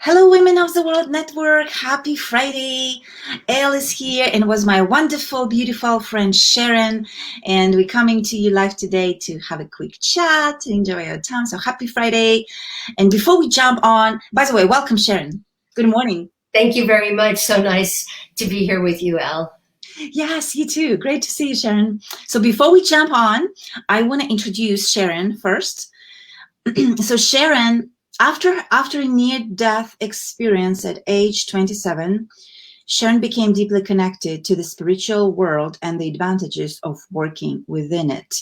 Hello, Women of the World Network. Happy Friday. Elle is here and was my wonderful, beautiful friend Sharon. And we're coming to you live today to have a quick chat, to enjoy our time. So happy Friday. And before we jump on, by the way, welcome, Sharon. Good morning. Thank you very much. So nice to be here with you, Elle. Yes, you too. Great to see you, Sharon. So before we jump on, I want to introduce Sharon first. So Sharon, after a near-death experience at age 27, Sharon became deeply connected to the spiritual world and the advantages of working within it.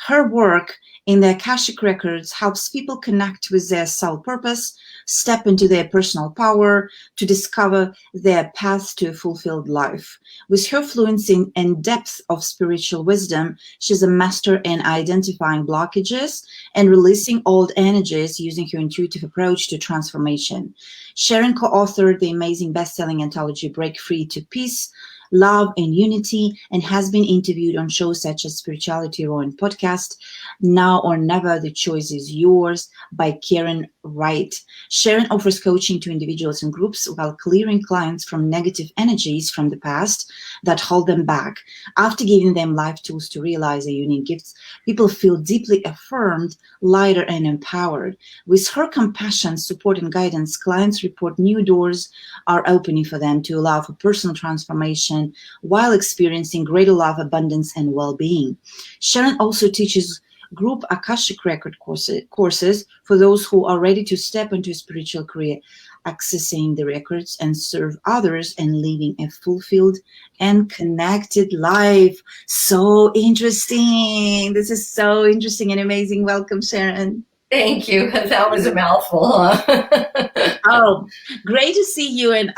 Her work in the Akashic Records helps people connect with their soul purpose, step into their personal power, to discover their path to a fulfilled life. With her fluency and depth of spiritual wisdom, she's a master in identifying blockages and releasing old energies using her intuitive approach to transformation. Sharon co-authored the amazing best-selling anthology Break Free to Peace, Love and Unity, and has been interviewed on shows such as Spirituality Raw and podcast, Now or Never, The Choice is Yours by Karen Wright. Sharon offers coaching to individuals and groups while clearing clients from negative energies from the past that hold them back. After giving them life tools to realize their unique gifts, people feel deeply affirmed, lighter, and empowered. With her compassion, support, and guidance, clients report new doors are opening for them to allow for personal transformation while experiencing greater love, abundance, and well-being. Sharon also teaches group Akashic Record courses for those who are ready to step into a spiritual career, accessing the records and serve others and living a fulfilled and connected life. So interesting. This is so interesting and amazing. Welcome, Sharon. Thank you. That was a mouthful, huh? Oh, great to see you, and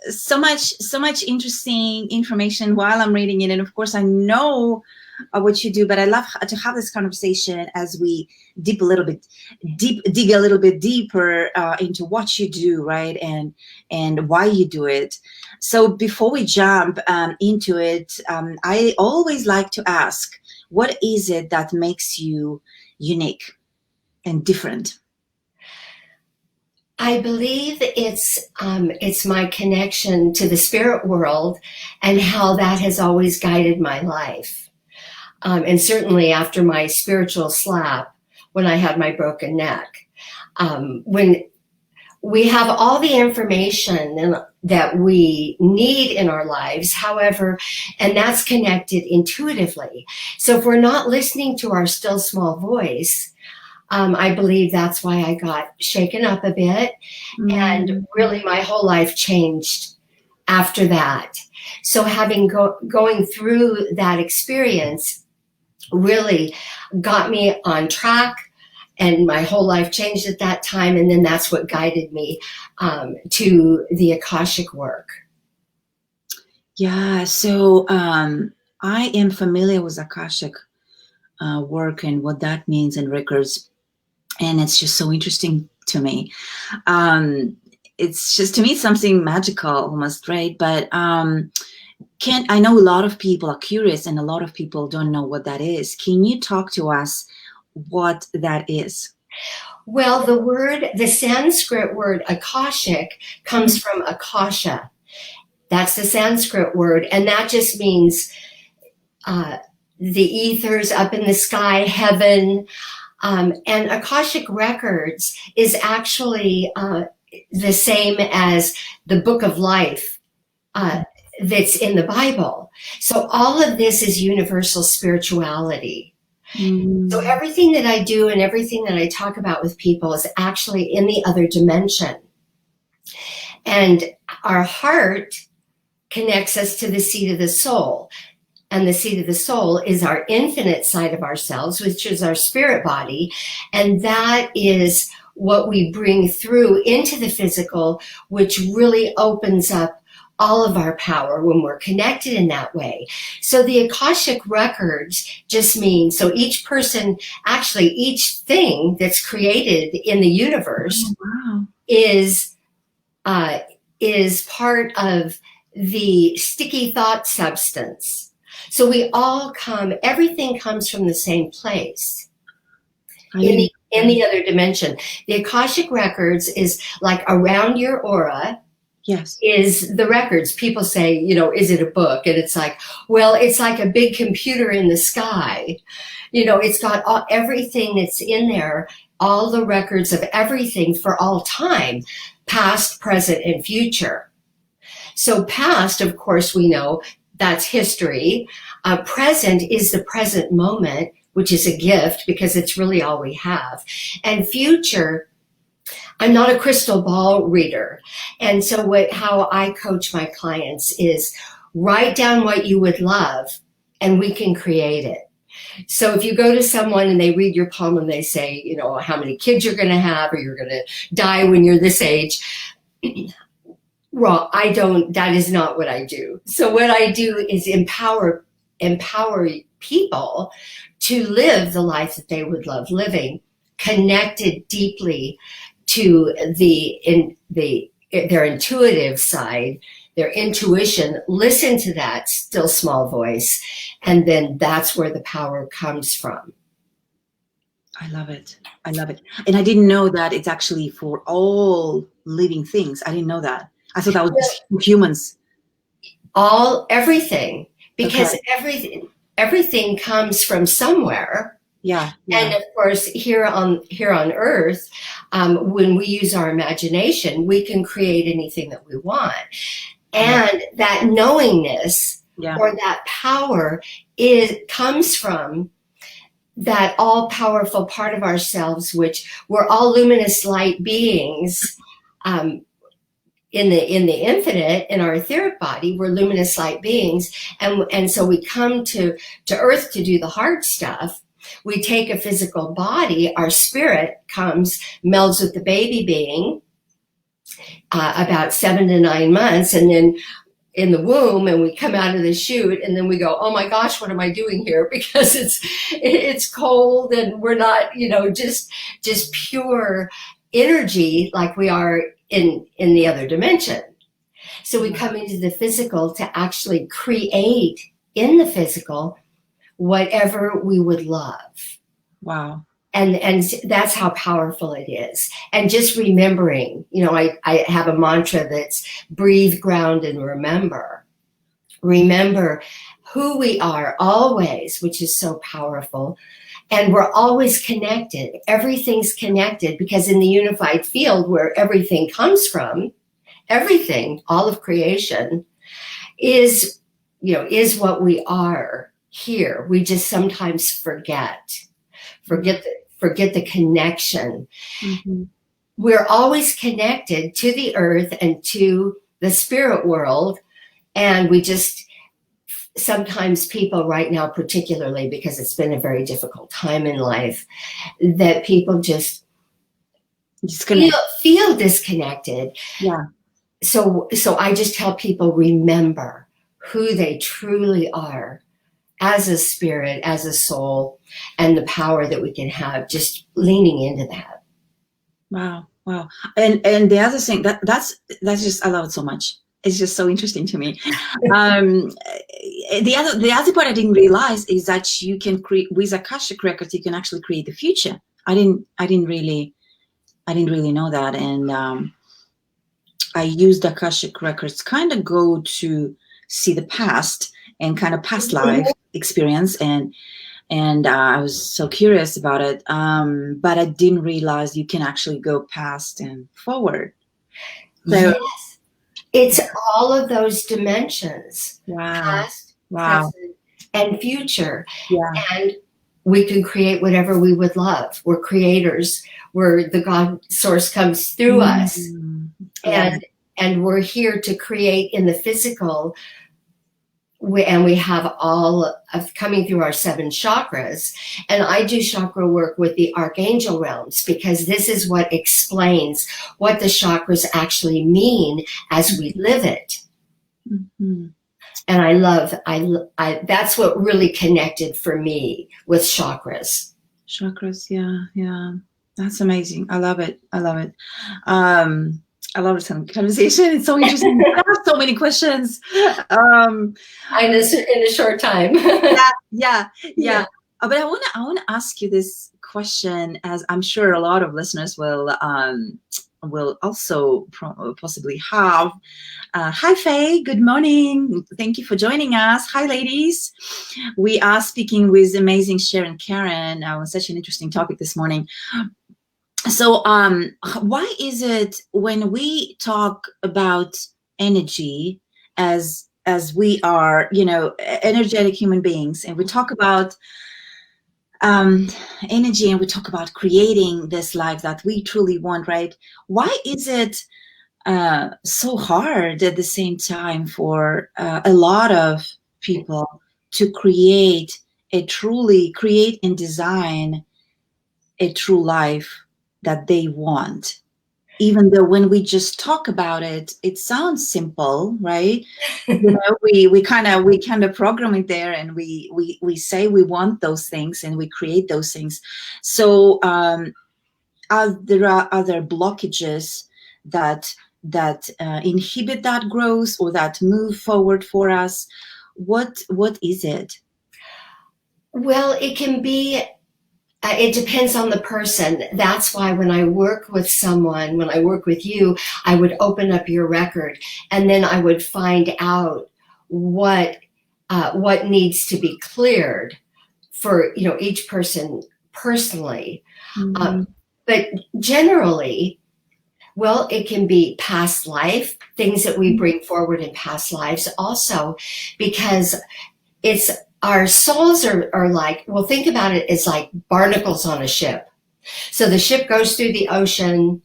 so much interesting information while I'm reading it. And of course, I know what you do, but I love to have this conversation as we dig a little bit deeper into what you do, right, and why you do it. So before we jump into it, I always like to ask, what is it that makes you unique and different? I believe it's my connection to the spirit world and how that has always guided my life. And certainly after my spiritual slap, when I had my broken neck, when we have all the information that we need in our lives, however, and that's connected intuitively. So if we're not listening to our still small voice, I believe that's why I got shaken up a bit. And really my whole life changed after that. So having going through that experience really got me on track, and my whole life changed at that time. And then that's what guided me to the Akashic work. Yeah, so I am familiar with Akashic work and what that means in records. And it's just so interesting to me. It's just, to me, something magical almost, right? But I know a lot of people are curious and a lot of people don't know what that is. Can you talk to us what that is? Well, the Sanskrit word akashic comes from akasha. That's the Sanskrit word, and that just means the ethers up in the sky, heaven. And Akashic Records is actually the same as the Book of Life that's in the Bible. So all of this is universal spirituality. So everything that I do and everything that I talk about with people is actually in the other dimension. And our heart connects us to the seat of the soul. And the seat of the soul is our infinite side of ourselves, which is our spirit body. And that is what we bring through into the physical, which really opens up all of our power when we're connected in that way. So the Akashic Records just means, so each person, actually each thing that's created in the universe is part of the sticky thought substance. So we all everything comes from the same place. In the in the other dimension. The Akashic records is like around your aura. Yes. Is the records. People say, you know, is it a book? And it's like, well, it's like a big computer in the sky. You know, it's got everything that's in there, all the records of everything for all time, past, present, and future. So past, of course, we know that's history. Present is the present moment, which is a gift because it's really all we have. And future, I'm not a crystal ball reader. And so how I coach my clients is write down what you would love and we can create it. So if you go to someone and they read your palm and they say, you know, how many kids you're going to have, or you're going to die when you're this age. Well, that is not what I do. So what I do is empower people to live the life that they would love living, connected deeply to their intuitive side, their intuition, listen to that still small voice, and then that's where the power comes from. I love it. I love it. And I didn't know that it's actually for all living things. I didn't know that. I thought that was just for humans. Everything, because everything comes from somewhere. Yeah. And of course, here on Earth, when we use our imagination, we can create anything that we want. And that knowingness or that power comes from that all-powerful part of ourselves, which we're all luminous light beings. In the infinite, in our etheric body, we're luminous light beings, and so we come to Earth to do the hard stuff. We take a physical body, our spirit comes, melds with the baby being, about 7 to 9 months, and then in the womb, and we come out of the chute, and then we go, oh my gosh, what am I doing here? Because it's cold, and we're not, you know, just pure energy like we are in the other dimension. So we come into the physical to actually create in the physical whatever we would love. Wow. And that's how powerful it is. And just remembering, you know, I have a mantra that's breathe, ground, and remember. Remember who we are always, which is so powerful. And we're always connected. Everything's connected because in the unified field where everything comes from, everything, all of creation is what we are here. We just sometimes forget the connection. Mm-hmm. We're always connected to the earth and to the spirit world. And we just, sometimes people right now, particularly because it's been a very difficult time in life, that people just feel disconnected. Yeah. So I just tell people, remember who they truly are as a spirit, as a soul, and the power that we can have, just leaning into that. Wow. And the other thing that's just, I love it so much. It's just so interesting to me. The other part I didn't realize is that you can create with Akashic records. You can actually create the future. I didn't really know that. And I used Akashic records kind of go to see the past and kind of past life experience. And I was so curious about it. But I didn't realize you can actually go past and forward. So, yes. It's all of those dimensions. Wow. Past, present, and future. Yeah. And we can create whatever we would love. We're creators. Where the God source comes through us. And we're here to create in the physical. And we have all of coming through our 7 chakras. And I do chakra work with the archangel realms because this is what explains what the chakras actually mean as we live it. Mm-hmm. And I that's what really connected for me with chakras. Chakras, yeah. That's amazing. I love it. I love this conversation. It's so interesting. I have so many questions. In a short time. Yeah. But I want to ask you this question, as I'm sure a lot of listeners will also possibly have. Hi, Faye. Good morning. Thank you for joining us. Hi, ladies. We are speaking with amazing Sharon Caren on such an interesting topic this morning. So, why is it when we talk about energy as we are, energetic human beings, and we talk about energy, and we talk about creating this life that we truly want, right? Why is it so hard at the same time for a lot of people to create and design a true life that they want? Even though when we just talk about it, it sounds simple, right? We kind of program it there, and we say we want those things, and we create those things. So there are other blockages that inhibit that growth or that move forward for us. What is it? Well, it can be. It depends on the person. That's why when I work with someone, when I work with you, I would open up your record, and then I would find out what needs to be cleared for each person personally. Mm-hmm. But generally, well, it can be past life, things that we bring forward in past lives also, because it's our souls are like, well, think about it as like barnacles on a ship. So the ship goes through the ocean,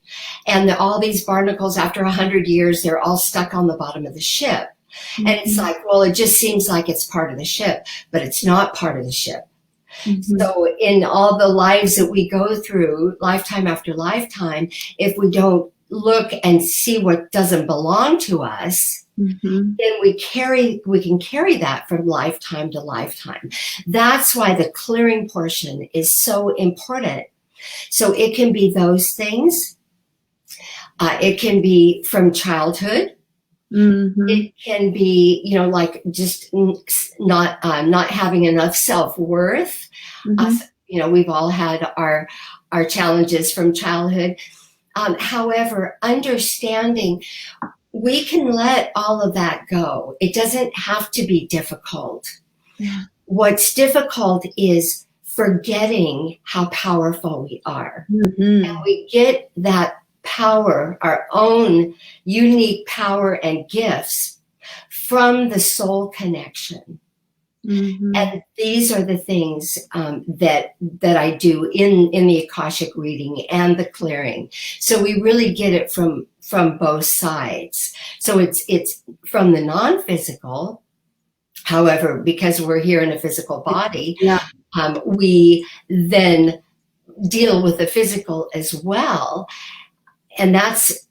and all these barnacles, after 100 years, they're all stuck on the bottom of the ship. Mm-hmm. And it's like, well, it just seems like it's part of the ship, but it's not part of the ship. Mm-hmm. So in all the lives that we go through, lifetime after lifetime, if we don't look and see what doesn't belong to us, mm-hmm. then we can carry that from lifetime to lifetime. That's why the clearing portion is so important. So it can be those things. It can be from childhood. Mm-hmm. It can be, like just not having enough self-worth. Mm-hmm. We've all had our challenges from childhood. However, understanding, we can let all of that go. It doesn't have to be difficult. Yeah. What's difficult is forgetting how powerful we are. Mm-hmm. And we get that power, our own unique power and gifts, from the soul connection. Mm-hmm. And these are the things that I do in the akashic reading and the clearing. So we really get it from both sides. So it's from the non-physical. However, because we're here in a physical body, yeah. We then deal with the physical as well. And that's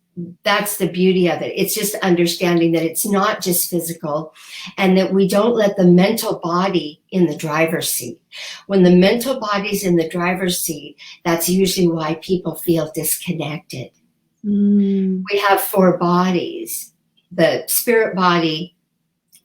the beauty of it. It's just understanding that it's not just physical, and that we don't let the mental body in the driver's seat. When the mental body's in the driver's seat, that's usually why people feel disconnected. Mm. We have 4 bodies: the spirit body,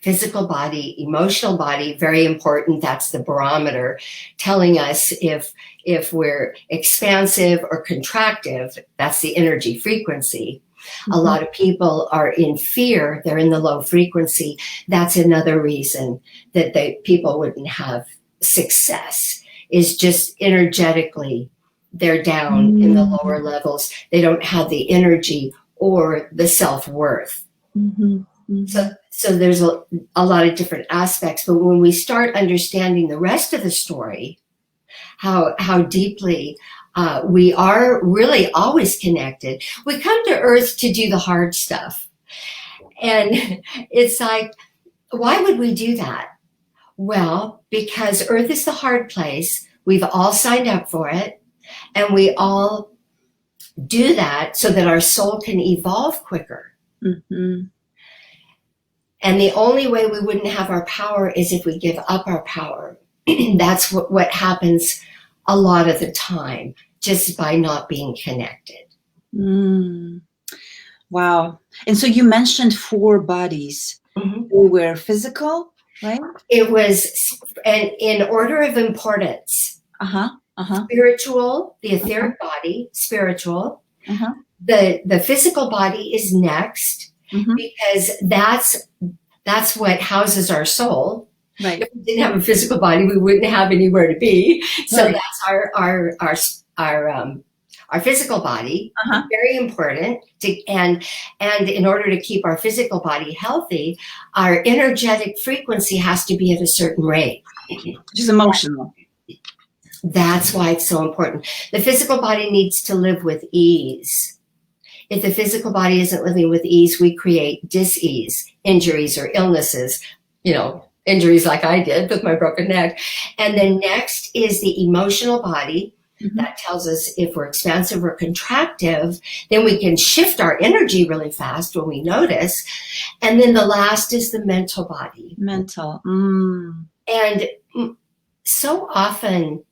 physical body, emotional body, very important. That's the barometer telling us if we're expansive or contractive. That's the energy frequency. Mm-hmm. A lot of people are in fear. They're in the low frequency. That's another reason that people wouldn't have success, is just energetically they're down in the lower levels. They don't have the energy or the self-worth. Mm-hmm. Mm-hmm. So there's a lot of different aspects, but when we start understanding the rest of the story, how deeply we are really always connected. We come to Earth to do the hard stuff. And it's like, why would we do that? Well, because Earth is the hard place. We've all signed up for it. And we all do that so that our soul can evolve quicker. Mm-hmm. And the only way we wouldn't have our power is if we give up our power. That's what happens a lot of the time, just by not being connected. Mm. Wow. And so you mentioned 4 bodies. Mm-hmm. They were physical, right? It was in order of importance. Uh-huh. spiritual, the etheric body, spiritual. The physical body is next, because that's what houses our soul. Right. If we didn't have a physical body, we wouldn't have anywhere to be. So that's our physical body. Very important. And in order to keep our physical body healthy, our energetic frequency has to be at a certain rate. Which is emotional. That's why it's so important. The physical body needs to live with ease. If the physical body isn't living with ease, we create dis-ease, injuries or illnesses, injuries like I did with my broken neck. And then next is the emotional body. That tells us if we're expansive or contractive. Then we can shift our energy really fast when we notice. And then the last is the mental body. Mental. And so often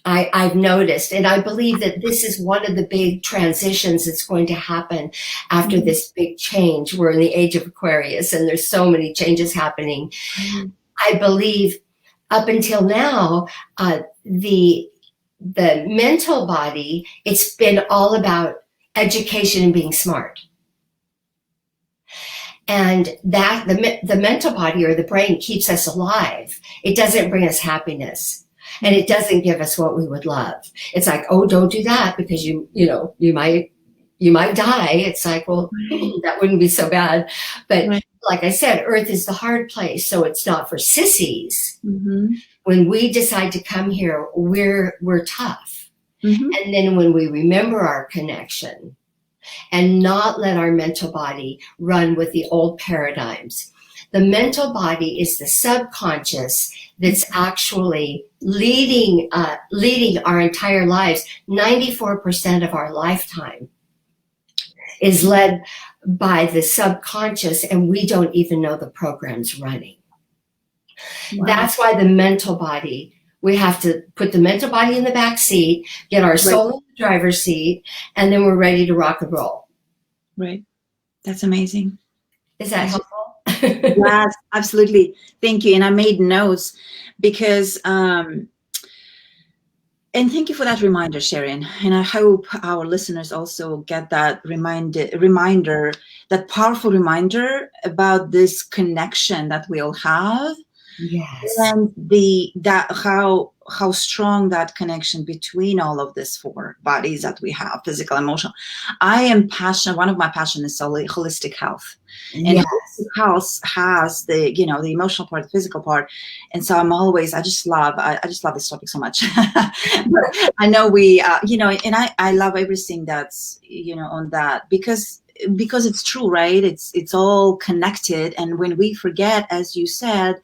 I've noticed, and I believe that this is one of the big transitions that's going to happen after this big change. We're in the age of Aquarius, and there's so many changes happening. I believe up until now, the mental body, it's been all about education and being smart. And that the mental body or the brain keeps us alive. It doesn't bring us happiness. And it doesn't give us what we would love. It's like, oh, don't do that because you might die. It's like, well, that wouldn't be so bad. But like I said, Earth is the hard place, so it's not for sissies. When we decide to come here, we're tough. And then when we remember our connection and not let our mental body run with the old paradigms. The mental body is the subconscious that's actually leading our entire lives. 94% of our lifetime is led by the subconscious, and we don't even know the program's running. That's why the mental body, we have to put the mental body in the back seat, get our soul in the driver's seat, and then we're ready to rock and roll. Right. That's amazing. Is that helpful? Yes, absolutely. Thank you. And I made notes because, and thank you for that reminder, Sharon. And I hope our listeners also get that reminder, that powerful reminder about this connection that we all have. Yes. And how strong that connection between all of these four bodies that we have, physical, emotional. I am passionate. One of my passions is holistic health. And holistic health has the emotional part, the physical part. And so I just love this topic so much. But I know and I love everything that's, on that because it's true, right? It's all connected. And when we forget, as you said,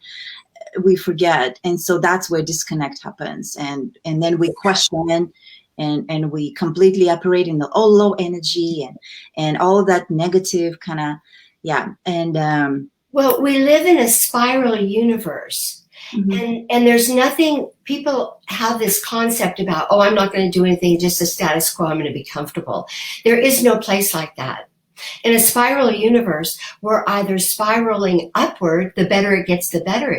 we forget. And so that's where disconnect happens. And then we question and we completely operate in the low energy and all of that negative kind of, And well, we live in a spiral universe. And there's nothing, people have this concept about, oh, I'm not going to do anything, just the status quo, I'm going to be comfortable. There is no place like that. In a spiral universe, we're either spiraling upward, the better it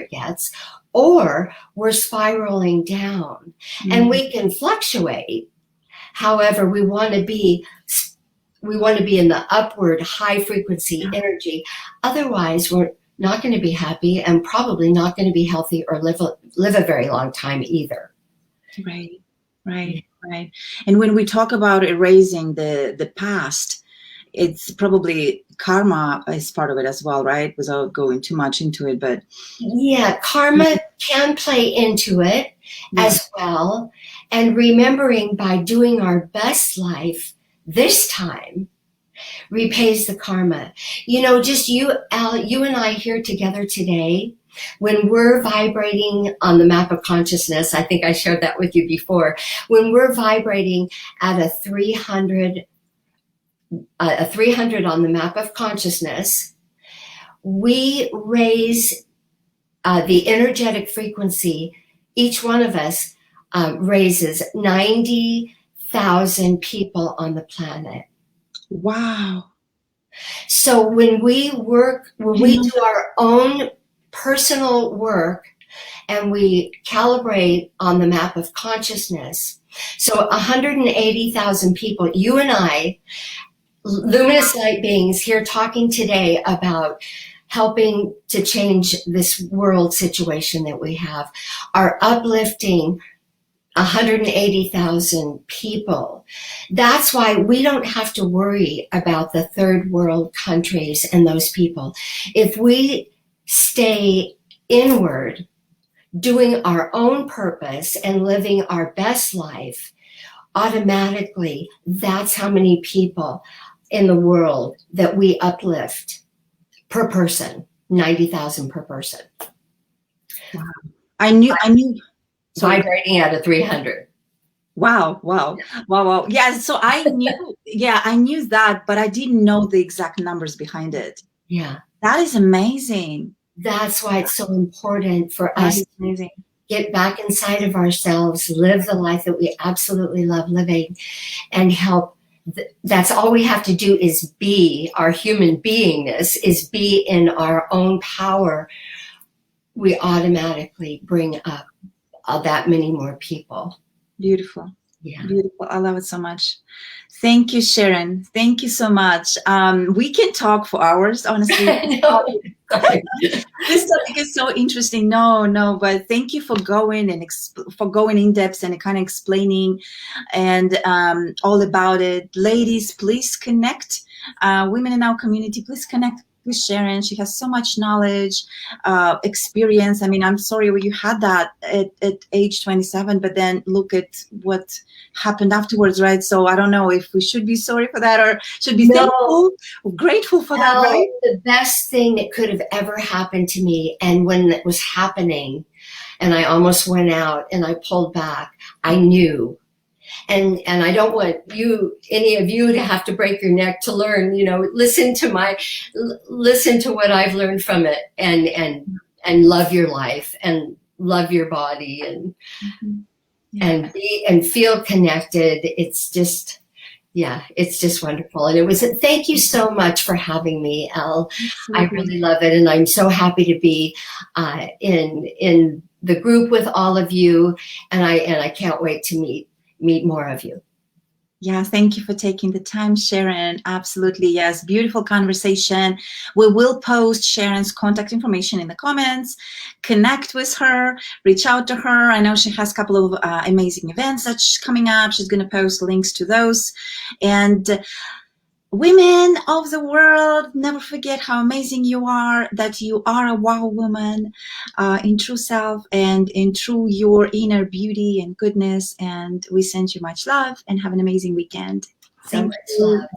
gets, or we're spiraling down. And we can fluctuate. However, we want to be in the upward high frequency energy. Otherwise, we're not going to be happy and probably not going to be healthy or live a very long time either. Right. And when we talk about erasing the past, it's probably karma is part of it as well, right? Without going too much into it, but karma can play into it as well. And remembering by doing our best life this time repays the karma. Just you, Elle, you and I here together today, when we're vibrating on the map of consciousness, I think I shared that with you before, when we're vibrating at a 300 on the map of consciousness, we raise the energetic frequency. Each one of us raises 90,000 people on the planet. Wow. So when we do our own personal work and we calibrate on the map of consciousness. So 180,000 people, you and I, luminous light beings here talking today about helping to change this world situation that we have, are uplifting 180,000 people. That's why we don't have to worry about the third world countries and those people. If we stay inward, doing our own purpose and living our best life, automatically, that's how many people in the world that we uplift per person, 90,000 per person. Wow. I knew. Vibrating out of 300. Wow. Yeah. So I knew that, but I didn't know the exact numbers behind it. Yeah. That is amazing. That's why it's so important for us to get back inside of ourselves, live the life that we absolutely love living, and help. That's all we have to do is be. Our human beingness is be in our own power. We automatically bring up that many more people. Beautiful. Yeah. Beautiful. I love it so much. Thank you, Sharon. Thank you so much. We can talk for hours, honestly. This topic is so interesting. But thank you for going and going in depth and kind of explaining and all about it. Ladies, please connect. Women in our community, please connect with Sharon. She has so much knowledge, experience. I mean, I'm sorry you had that at age 27, but then look at what happened afterwards, right? So I don't know if we should be sorry for that or should be thankful, grateful for that, right? The best thing that could have ever happened to me, and when it was happening and I almost went out and I pulled back, I knew. And I don't want any of you to have to break your neck to learn, listen to what I've learned from it, and love your life and love your body and and feel connected. It's just, it's just wonderful. And thank you so much for having me, Elle. I really love it. And I'm so happy to be in the group with all of you. And I can't wait to meet more of you. Yeah, thank you for taking the time, Sharon. Absolutely, yes. Beautiful conversation. We will post Sharon's contact information in the comments. Connect with her, reach out to her. I know she has a couple of amazing events that's coming up. She's going to post links to those. And women of the world, never forget how amazing you are, that you are a wow woman in true self and in true your inner beauty and goodness. And we send you much love and have an amazing weekend. So much love.